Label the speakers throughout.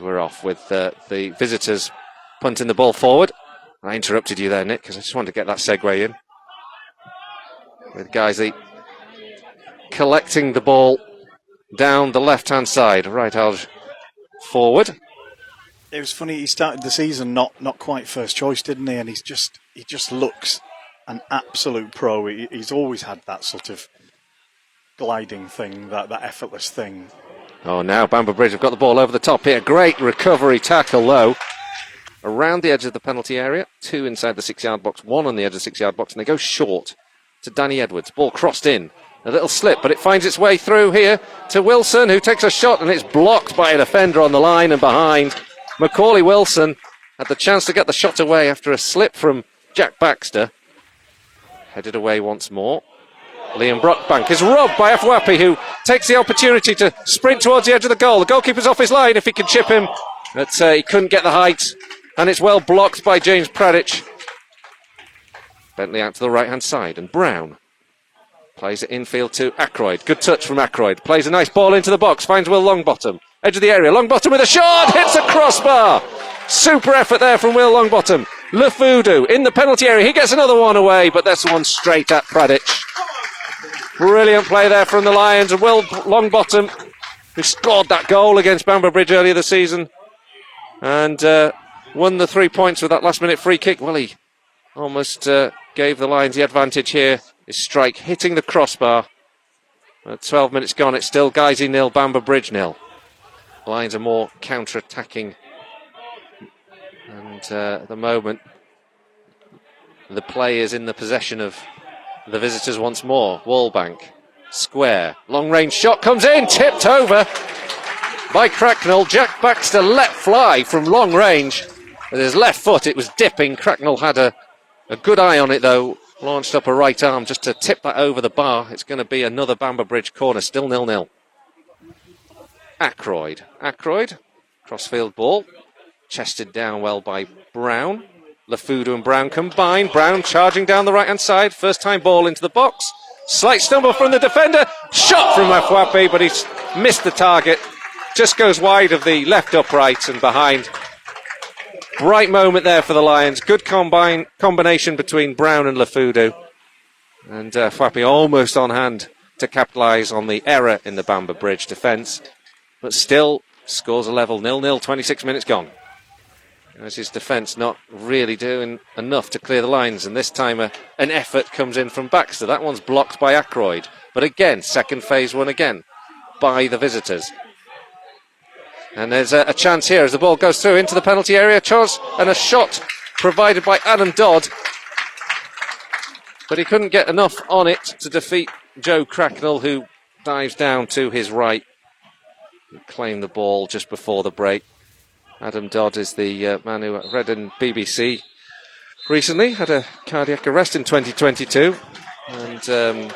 Speaker 1: we're off with the visitors punting the ball forward. I interrupted you there, Nick, because I just wanted to get that segue in. With Guiseley collecting the ball down the left-hand side. Right, Alge forward.
Speaker 2: It was funny, he started the season not quite first choice, didn't he? And he just looks an absolute pro. He's always had that sort of gliding thing, that effortless thing.
Speaker 1: Oh, now Bamber Bridge have got the ball over the top here. Great recovery tackle, though. Around the edge of the penalty area. 2 inside the 6-yard box, 1 on the edge of the 6-yard box, and they go short to Danny Edwards. Ball crossed in. A little slip, but it finds its way through here to Wilson, who takes a shot, and it's blocked by a defender on the line and behind. Macaulay Wilson had the chance to get the shot away after a slip from Jack Baxter. Headed away once more. Liam Brockbank is robbed by Afwapi, who takes the opportunity to sprint towards the edge of the goal. The goalkeeper's off his line if he can chip him, but he couldn't get the height, and it's well blocked by James Pradich. Bentley out to the right-hand side, and Brown plays it infield to Ackroyd. Good touch from Ackroyd. Plays a nice ball into the box, finds Will Longbottom. Edge of the area, Longbottom with a shot, hits the crossbar. Super effort there from Will Longbottom. Lefudu in the penalty area, he gets another one away, but that's one straight at Pradich. Brilliant play there from the Lions, and Will Longbottom, who scored that goal against Bamber Bridge earlier this season, and won the 3 points with that last-minute free kick. Well, he almost gave the Lions the advantage here. His strike hitting the crossbar. 12 minutes gone, it's still Guiseley 0, Bamber Bridge 0. Lions are more counter-attacking, and at the moment the play is in the possession of the visitors once more. Wallbank, square, long-range shot comes in, tipped over by Cracknell. Jack Baxter let fly from long range with his left foot. It was dipping. Cracknell had a good eye on it, though. Launched up a right arm just to tip that over the bar. It's going to be another Bamber Bridge corner, still 0-0. Ackroyd, crossfield ball, chested down well by Brown. Lefudu and Brown combine. Brown charging down the right-hand side. First time ball into the box. Slight stumble from the defender. Shot from Afwapi, but he's missed the target. Just goes wide of the left upright and behind. Bright moment there for the Lions. Good combination between Brown and Lefudu. And Afwapi almost on hand to capitalise on the error in the Bamber Bridge defence. But still scores a level 0-0, 26 minutes gone. As his defence not really doing enough to clear the lines, and this time an effort comes in from Baxter. That one's blocked by Ackroyd, but again, second phase one again by the visitors. And there's a chance here as the ball goes through into the penalty area. And a shot provided by Adam Dodd, but he couldn't get enough on it to defeat Joe Cracknell, who dives down to his right and claimed the ball just before the break. Adam Dodd is the man who read in BBC recently, had a cardiac arrest in 2022, and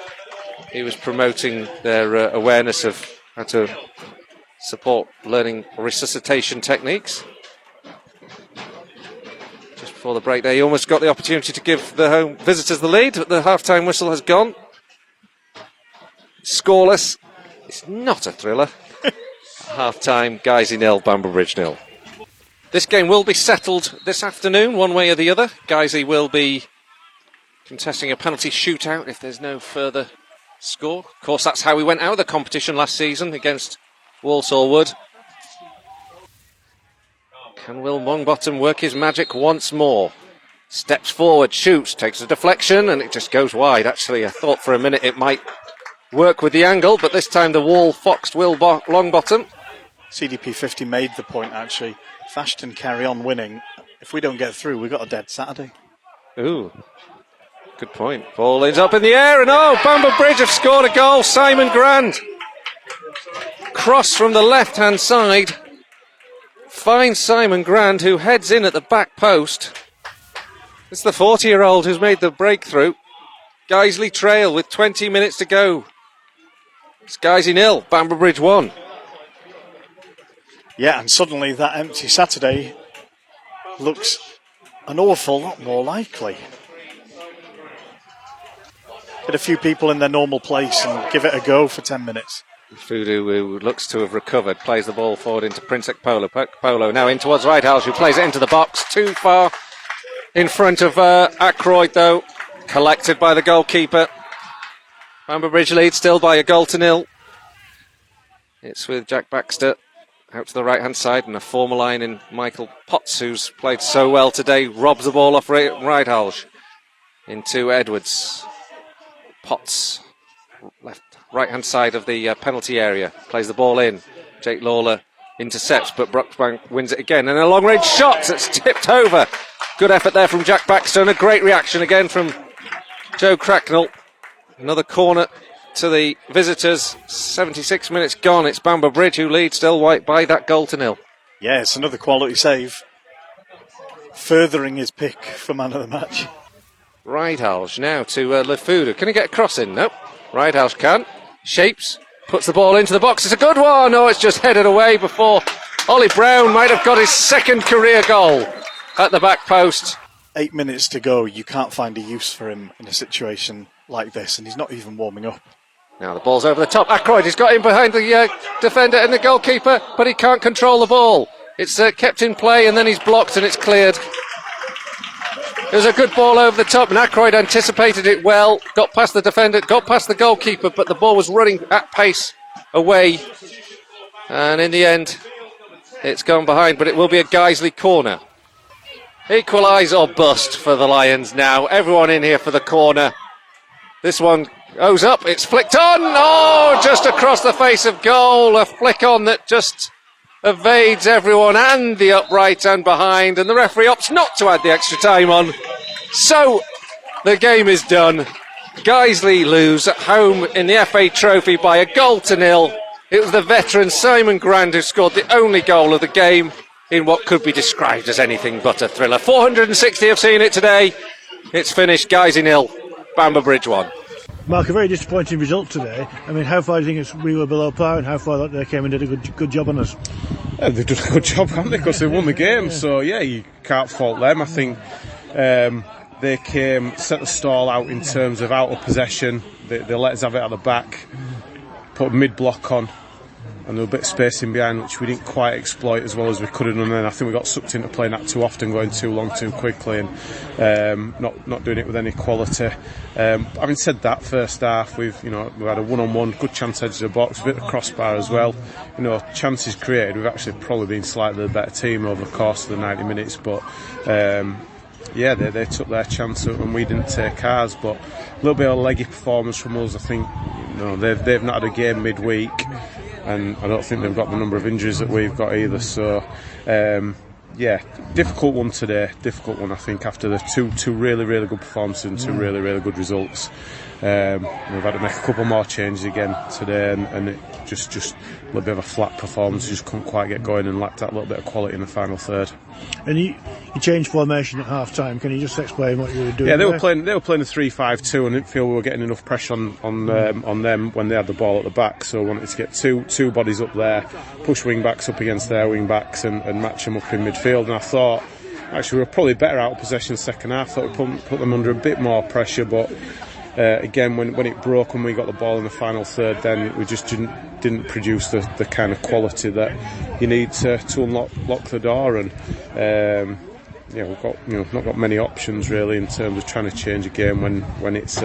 Speaker 1: he was promoting their awareness of how to support learning resuscitation techniques. Just before the break there, he almost got the opportunity to give the home visitors the lead, but the half-time whistle has gone. Scoreless. It's not a thriller. Half-time, Guiseley 0, Bamber Bridge 0. This game will be settled this afternoon, one way or the other. Guiseley will be contesting a penalty shootout if there's no further score. Of course, that's how we went out of the competition last season against Walsall Wood. Can Will Longbottom work his magic once more? Steps forward, shoots, takes a deflection, and it just goes wide. Actually, I thought for a minute it might work with the angle, but this time the wall foxed Will Longbottom.
Speaker 2: CDP 50 made the point, actually. If Ashton carry on winning, if we don't get through, we've got a dead Saturday.
Speaker 1: Ooh, good point. Ball is up in the air, and Bamber Bridge have scored a goal. Simon Grand. Cross from the left-hand side. Finds Simon Grand, who heads in at the back post. It's the 40-year-old who's made the breakthrough. Guiseley trail with 20 minutes to go. It's Guiseley 0, Bamber Bridge 1.
Speaker 2: Yeah, and suddenly that empty Saturday looks an awful lot more likely. Get a few people in their normal place and give it a go for 10 minutes.
Speaker 1: Fudu, who looks to have recovered, plays the ball forward into Princek Polo. Polo now in towards Ridehalgh, who plays it into the box. Too far in front of Ackroyd, though. Collected by the goalkeeper. Bamber Bridge leads still by 1-0. It's with Jack Baxter out to the right-hand side, and a former line in Michael Potts, who's played so well today, robs the ball off Ridehalgh into Edwards. Potts, right-hand side of the penalty area, plays the ball in. Jake Lawler intercepts, but Brookbank wins it again. And a long-range shot that's tipped over. Good effort there from Jack Baxter, and a great reaction again from Joe Cracknell. Another corner to the visitors. 76 minutes gone. It's Bamber Bridge who leads still by that 0-0.
Speaker 2: Yeah, it's another quality save. Furthering his pick for man of the match.
Speaker 1: Ridehalgh now to Lefudu. Can he get a cross in? Nope. Ridehalgh can. Shapes. Puts the ball into the box. It's a good one. Oh, it's just headed away before Ollie Brown might have got his second career goal at the back post.
Speaker 2: 8 minutes to go. You can't find a use for him in a situation like this, and he's not even warming up.
Speaker 1: Now the ball's over the top. Ackroyd has got in behind the defender and the goalkeeper, but he can't control the ball. It's kept in play, and then he's blocked and it's cleared. It was a good ball over the top, and Ackroyd anticipated it well, got past the defender, got past the goalkeeper, but the ball was running at pace away. And in the end, it's gone behind, but it will be a Guiseley corner. Equalise or bust for the Lions now. Everyone in here for the corner. This one goes up, it's flicked on. Oh, just across the face of goal. A flick on that just evades everyone and the upright and behind, and the referee opts not to add the extra time on. So the game is done. Guiseley lose at home in the FA Trophy by 1-0. It was the veteran Simon Grand who scored the only goal of the game in what could be described as anything but a thriller. 460 have seen it today. It's finished. Guiseley 0, Bamber Bridge 1.
Speaker 3: Mark, a very disappointing result today. I mean, how far do you think we were below par, and how far they came and did a good job on us?
Speaker 4: Yeah, they've done a good job, haven't they? Because they won the game. So yeah, you can't fault them. I think they came, set the stall out in terms of out of possession. They let us have it at the back, put a mid-block on, and there was a bit of space in behind, which we didn't quite exploit as well as we could have done. And then I think we got sucked into playing that too often, going too long too quickly, and not doing it with any quality. Having said that, first half we've had a one-on-one, good chance edge of the box, a bit of crossbar as well. Chances created. We've actually probably been slightly the better team over the course of the 90 minutes, but yeah, they took their chance and we didn't take ours. But a little bit of a leggy performance from us. I think they've not had a game midweek, and I don't think they've got the number of injuries that we've got either. So yeah, difficult one today. Difficult one, I think, after the two really, really good performances and two really, really good results. We've had to make a couple more changes again today, and it just a little bit of a flat performance. Just couldn't quite get going and lacked that little bit of quality in the final third.
Speaker 3: And you changed formation at half time. Can you just explain what you were doing?
Speaker 4: Yeah, they were playing a 3-5-2, and I didn't feel we were getting enough pressure on them when they had the ball at the back. So I wanted to get two bodies up there, push wing backs up against their wing backs, and match them up in midfield. And I thought actually we were probably better out of possession the second half. Thought we put them under a bit more pressure, but again, when it broke and we got the ball in the final third, then we just didn't produce the kind of quality that you need to unlock the door. And yeah, we've got not got many options really in terms of trying to change a game when it's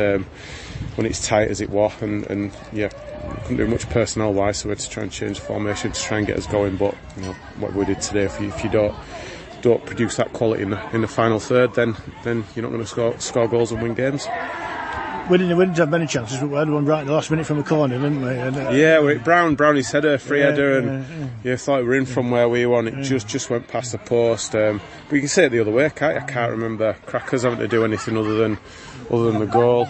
Speaker 4: tight as it was, and yeah, we couldn't do much personnel wise, so we had to try and change the formation to try and get us going. But what we did today, if you don't produce that quality in the final third, then you're not going to score goals and win games.
Speaker 3: We didn't have many chances, but we had one right in the last minute from a corner, didn't we? And,
Speaker 4: yeah, Brownie's header, free header, and you thought we were in from where we were, and it just went past the post. But you can say it the other way, can't you? I can't remember Crackers having to do anything other than the goal.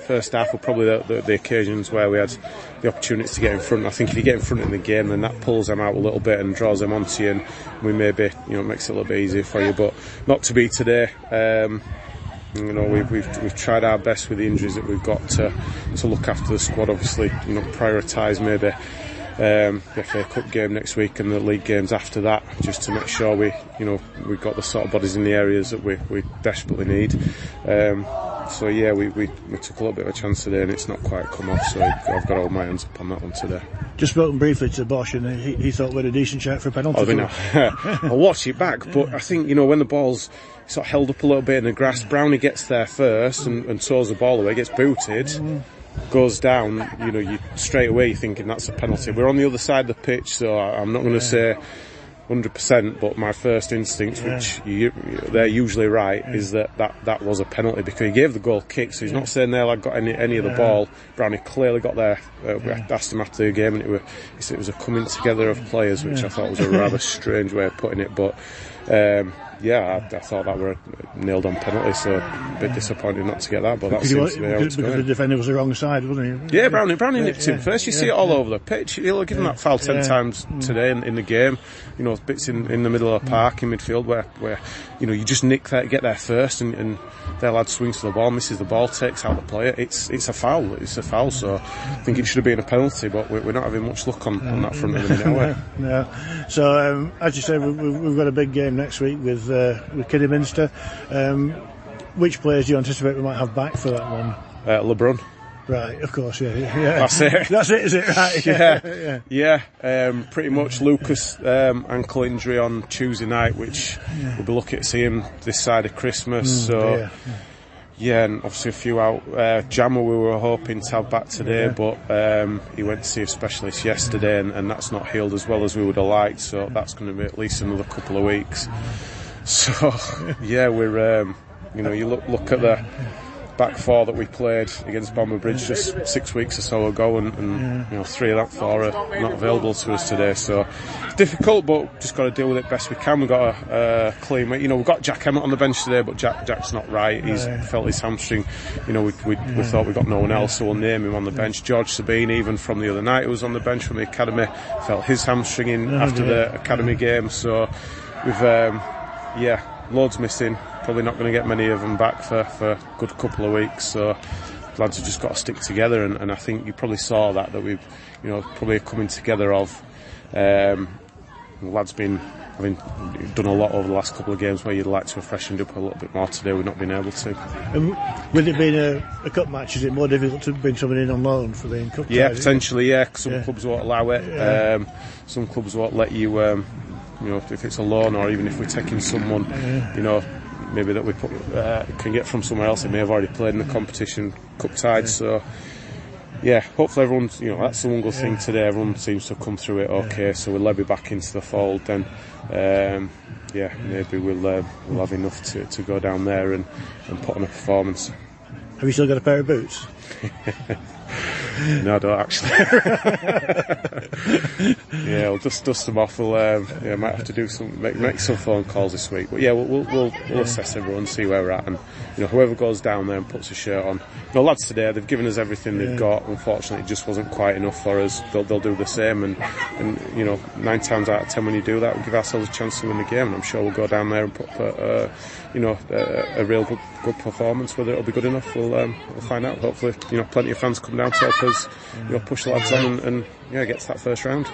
Speaker 4: First half were probably the occasions where we had the opportunities to get in front. I think if you get in front in the game, then that pulls them out a little bit and draws them onto you, and we maybe makes it a little bit easier for you. But not to be today. We've tried our best with the injuries that we've got to look after the squad. Obviously, prioritise maybe the FA Cup game next week and the league games after that, just to make sure we've got the sort of bodies in the areas that we desperately need. So yeah, we took a little bit of a chance today, and it's not quite come off. So I've got to hold my hands up on that one today.
Speaker 3: Just spoken briefly to Bosch, and he thought we had a decent shot for a penalty.
Speaker 4: I'll watch it back, but I think when the ball's sort of held up a little bit in the grass, Brownie gets there first and toes the ball away, gets booted, goes down. You straight away you're thinking that's a penalty. We're on the other side of the pitch, so I'm not going to say 100%, but my first instinct, which they're usually right, is that was a penalty, because he gave the goal kick, so he's not saying there I got any of the ball. Brownie clearly got there. We asked him after the game, and it was a coming together of players, which I thought was a rather strange way of putting it, but I thought that were a nailed on penalty, so a bit disappointed not to get that, but that seems to be how it's
Speaker 3: because
Speaker 4: going.
Speaker 3: the defender was the wrong side, wasn't he?
Speaker 4: Yeah, Brownie nipped him first. You see it all over the pitch. He'll give him that foul 10 times today in the game. Bits in the middle of the park in midfield where you just nick that, get there first, and their lad swings for the ball, misses the ball, takes out the player. It's a foul. It's a foul. So I think it should have been a penalty, but we're not having much luck on that front of the minute.
Speaker 3: No. So as you say, we've got a big game next week with Kidderminster. Which players do you anticipate we might have back for that one?
Speaker 4: LeBron.
Speaker 3: Right, of course, yeah.
Speaker 4: That's it.
Speaker 3: That's it, is it? Right.
Speaker 4: Yeah. Pretty much Lucas ankle injury on Tuesday night, which we'll be lucky to see him this side of Christmas. And obviously a few out. Jammer we were hoping to have back today, but he went to see a specialist yesterday, and that's not healed as well as we would have liked. So that's going to be at least another couple of weeks. So we're you look at the back four that we played against Bamber Bridge just 6 weeks or so ago, and 3 of that 4 are not available to us today. So it's difficult, but just got to deal with it best we can. We've got a clean. We've got Jack Emmett on the bench today, but Jack's not right. He's felt his hamstring. We thought we got no one else, so we'll name him on the bench. George Sabine, even from the other night, who was on the bench from the academy, felt his hamstring after the academy game. So we've loads missing. Probably not going to get many of them back for a good couple of weeks, so lads have just got to stick together, and I think you probably saw that we've probably a coming together of lads having done a lot over the last couple of games where you'd like to have freshened up a little bit more. Today we've not been able to.
Speaker 3: And with it being a cup match, is it more difficult to bring someone in on loan for the cup?
Speaker 4: Yeah, potentially. Some clubs won't allow it. Some clubs won't let you. If it's a loan, or even if we're taking someone, maybe that we can get from somewhere else, they may have already played in the competition cup tide. So hopefully everyone's, that's the one good thing today, everyone seems to have come through it okay. So we'll let me back into the fold then. Maybe we'll have enough to go down there and put on a performance.
Speaker 3: Have you still got a pair of boots?
Speaker 4: No, I don't actually. I'll just dust them off. Might have to do make some phone calls this week. But we'll assess everyone, see where we're at, and whoever goes down there and puts a shirt on. Lads today, they've given us everything they've got. Unfortunately, it just wasn't quite enough for us. They'll do the same, and 9 times out of 10 when you do that, we give ourselves a chance to win the game. And I'm sure we'll go down there and put a real good performance. Whether it'll be good enough, we'll find out. Hopefully, plenty of fans come down to help us, push the lads on and get to that first round.